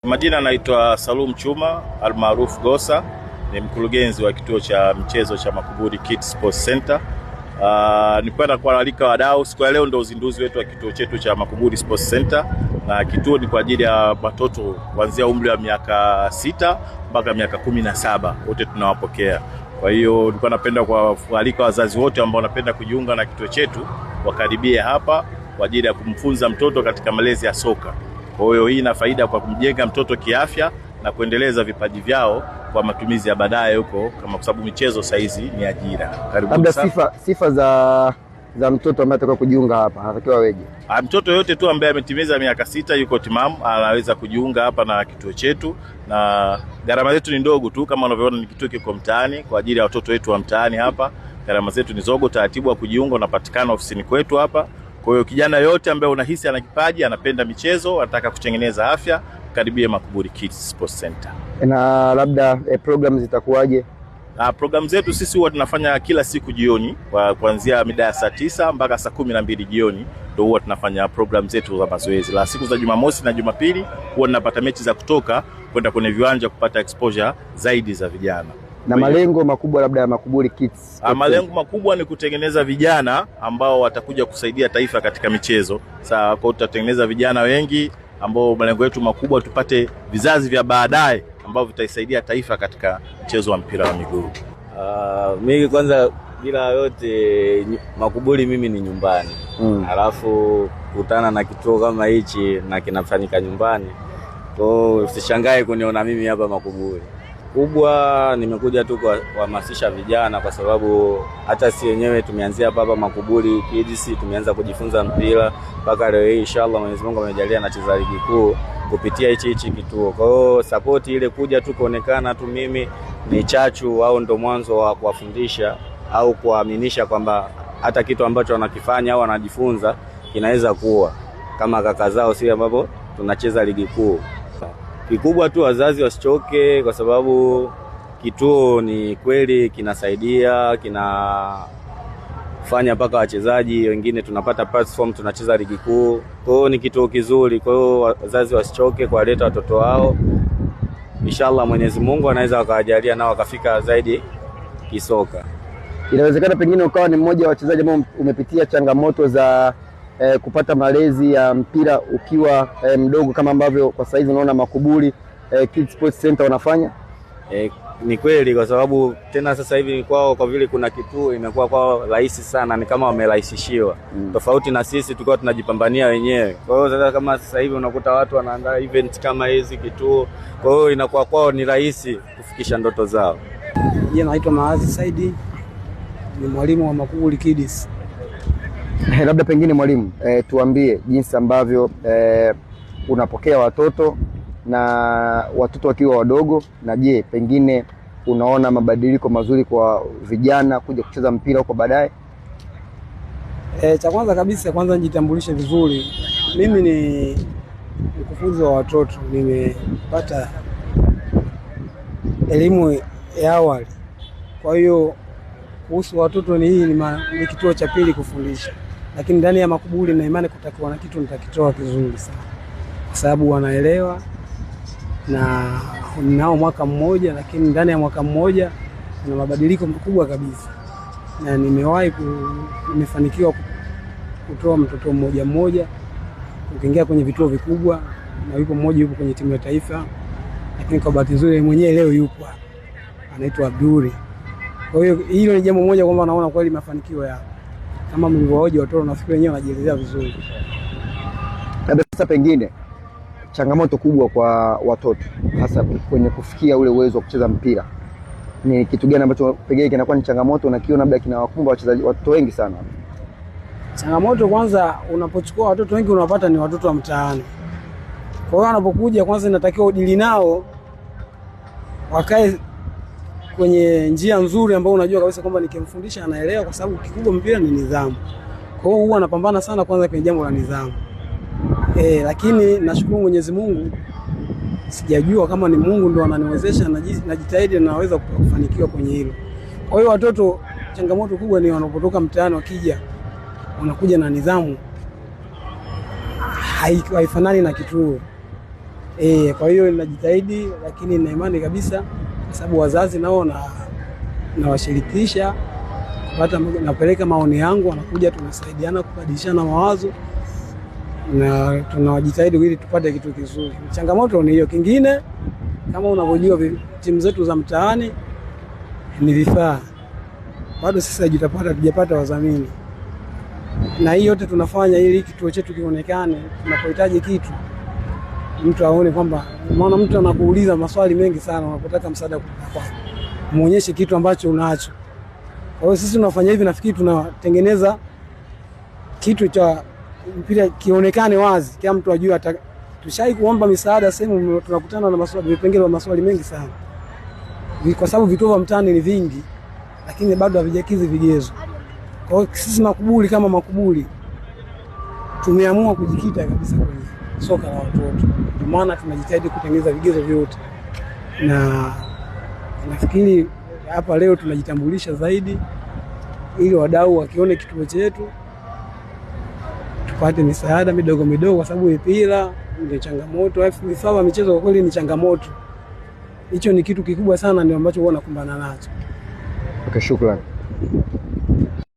Majina naitwa Salum Chuma almaarufu Gosa, ni mkurugenzi wa kituo cha michezo cha Makuburi Kids Sports Center. Nipenda kualika wadau, siku ya leo ndio uzinduzi wetu wa kituo chetu cha Makuburi Sports Center, na kituo ni kwa ajili ya watoto kuanzia umri wa miaka 6 mpaka miaka 17, wote tunawapokea. Kwa hiyo nilikuwa napenda kualika wazazi wote ambao wanapenda kujiunga na kituo chetu wakaribie hapa kwa ajili ya kumfunza mtoto katika malezi ya soka. Kwa hiyo hii ina faida kwa kumjenga mtoto kiafya na kuendeleza vipaji vyao kwa matumizi ya baadaye huko, kama kwa sababu michezo saizi ni ajira. Labda sifa za mtoto ambaye ataka kujiunga hapa anatakiwa weje? Mtoto yote tu ambaye ametimiza miaka 6 yuko timamu anaweza kujiunga hapa na kituo chetu, na gharama zetu ni ndogo tu. Kama unavyoona ni kituo kiko mtaani kwa ajili ya watoto wetu wa mtaani hapa. Gharama zetu ni zogo. Taratibu wa kujiunga unapatikana ofisini kwetu hapa. Kwa hiyo kijana yote ambaye unahisi ana kipaji, anapenda michezo, anataka kutengeneza afya, karibia Makuburi Kids Sports Center. Na labda program zitakuwaje? Program zetu sisi huwa tunafanya kila siku jioni kuanzia mida ya saa 9 mpaka saa 12 jioni, ndio huwa tunafanya program zetu za mazoezi. La siku za Jumamosi na Jumapili huwa tunapata mechi za kutoka kwenda kwenye viwanja kupata exposure zaidi za vijana. Na malengo makubwa labda ya Makuburi Kids? Malengo makubwa ni kutengeneza vijana ambao watakuja kusaidia taifa katika michezo. Kwa hiyo tutatengeneza vijana wengi ambao malengo yetu makubwa tupate vizazi vya baadaye ambao vitaisaidia taifa katika mchezo wa mpira wa miguu. Mimi kwanza bila yote Makuburi mimi ni nyumbani. Alafu kutana na kituo kama hichi na kinafanyika nyumbani. Kwa hiyo usishangae kuniona mimi hapa Makuburi. Kubwa nimekuja tu kuhamasisha vijana, kwa sababu hata si wenyewe tumeanzia hapa Makuburi Kids, tumeanza kujifunza mpira mpaka leo hii inshallah Mwenyezi Mungu amejalia nacheza ligi kuu kupitia hichi kituo. Kwa hiyo support ile kuja tu kuonekana tu mimi ni chachu au ndo mwanzo wa kuwafundisha au kuaminisha kwamba hata kitu ambacho wanakifanya au wanajifunza kinaweza kuwa kama kaka zao sisi ambapo tunacheza ligi kuu. Kikubwa tu wazazi wasichoke, kwa sababu kituo ni kweli kinasaidia, kinafanya mpaka wachezaji wengine tunapata platform, tunacheza ligi kuu. Kwa hiyo ni kituo kizuri. Kwa hiyo wazazi wasichoke kuwaleta watoto wao. Inshallah Mwenyezi Mungu anaweza akawajalia nao wakafika zaidi kisoka. Inawezekana pengine ukawa ni mmoja wa wachezaji ambao umepitia changamoto za kupata malezi ya mpira ukiwa mdogo, kama ambavyo kwa sasa hivi unaona Makuburi Kids Sports Center wanafanya. Ni kweli, kwa sababu tena sasa hivi kwao kwa vile kuna kituo imekuwa kwao rahisi sana, ni kama wamerahisishiwa. Tofauti na sisi tulikuwa tunajipambania wenyewe. Kwa hiyo sasa kama sasa hivi unakuta watu wanaandaa event kama hizi kituo, kwa hiyo inakuwa kwao ni rahisi kufikisha ndoto zao. Jina naitwa Maazi Saidi, ni mwalimu wa Makuburi Kids. Labda pengine mwalimu, tuambie jinsi ambavyo unapokea watoto na watoto wakiwa wadogo, na je pengine unaona mabadiliko mazuri kwa vijana kuja kucheza mpira huko baadaye? Cha kwanza kabisa, kwanza nijitambulishe vizuri. Mimi ni mkufunzi wa watoto, nimepata elimu ya awali. Kwa hiyo kuhusu watoto ni kituo cha pili kufundisha. Lakini ndani ya Makuburi na imani kutakuwa na kitu nitakitoa kizuri sana, kwa sababu wanaelewa na nao mwaka mmoja, lakini ndani ya mwaka mmoja kuna mabadiliko makubwa kabisa, na nimefanikiwa kutoa mtoto mmoja ukiingia kwenye vituo vikubwa, na yupo mmoja yupo kwenye timu ya taifa, lakini kwa bahati nzuri mwenyewe leo yupo anaitwa Abduri. Kwa hiyo hilo ni jambo moja kwamba naona kweli mafanikio yao. Kama mlivyowaje watoto nafikiri wenyewe wanajielezea vizuri. Sasa pengine changamoto kubwa kwa watoto hasa kwenye kufikia ule uwezo wa kucheza mpira ni kitu gani ambacho pengine kinakuwa ni changamoto na kiona labda kinawakumba watoto wengi sana? Changamoto kwanza, unapochukua watoto wengi unapata ni watoto wa mtaani. Kwa hiyo wanapokuja kwanza inatakiwa udili nao wakae kwenye njia nzuri ambayo unajua kabisa kwamba nikimfundisha anaelewa, kwa sababu kikubwa mpira ni nidhamu. Kwa hiyo huwa anapambana sana kwanza kwenye jambo la nidhamu. Lakini nashukuru Mwenyezi Mungu, sijajua kama ni Mungu ndo ananiwezesha, najitahidi na naweza kufanikiwa kwenye hilo. Kwa hiyo watoto, changamoto kubwa ni wanapotoka mtaani wakija, wanakuja na nidhamu haifanani na kituo. Kwa hiyo ninajitahidi, lakini nina imani kabisa kwa sababu wazazi nao nawashirikisha, napeleka maoni yangu, wanakuja tunasaidiana kubadilishana mawazo na tunawajitahidi ili tupate kitu kizuri. Changamoto ni hiyo. Kingine kama unavyojua timu zetu za mtaani ni vifaa. Bado sisi hatujapata wadhamini. Na hii yote tunafanya ili kituo chetu kionekane. Tunapohitaji kitu mtu aone kwamba, maana mtu anakuuliza maswali mengi sana unapotaka msaada kutoka kwako. Muonyeshe kitu ambacho unacho. Kwa hiyo sisi tunafanya hivi, nafikiri tunatengeneza kitu cha mpira kionekane wazi, kila mtu ajue. Tushai kuomba misaada sehemu, tunakutana na vipengele vya maswali mengi sana. Kwa sababu vituo vya mtaani ni vingi, lakini bado havijakidhi vigezo. Kwa hiyo sisi Makuburi kama Makuburi tumeamua kujikita kabisa kwenye soka la watoto. Kwa maana tunajitahidi kutengeneza vigezo vyote. Na nafikiri hapa leo tunajitambulisha zaidi ili wadau wakione kituo chetu tupate misaada midogo midogo, kwa sababu mpira ndio changamoto. Vifaa vya michezo kwa kweli ni changamoto. Hicho ni kitu kikubwa sana, ndio ambacho huwa nakumbana nacho. Okay, shukrani.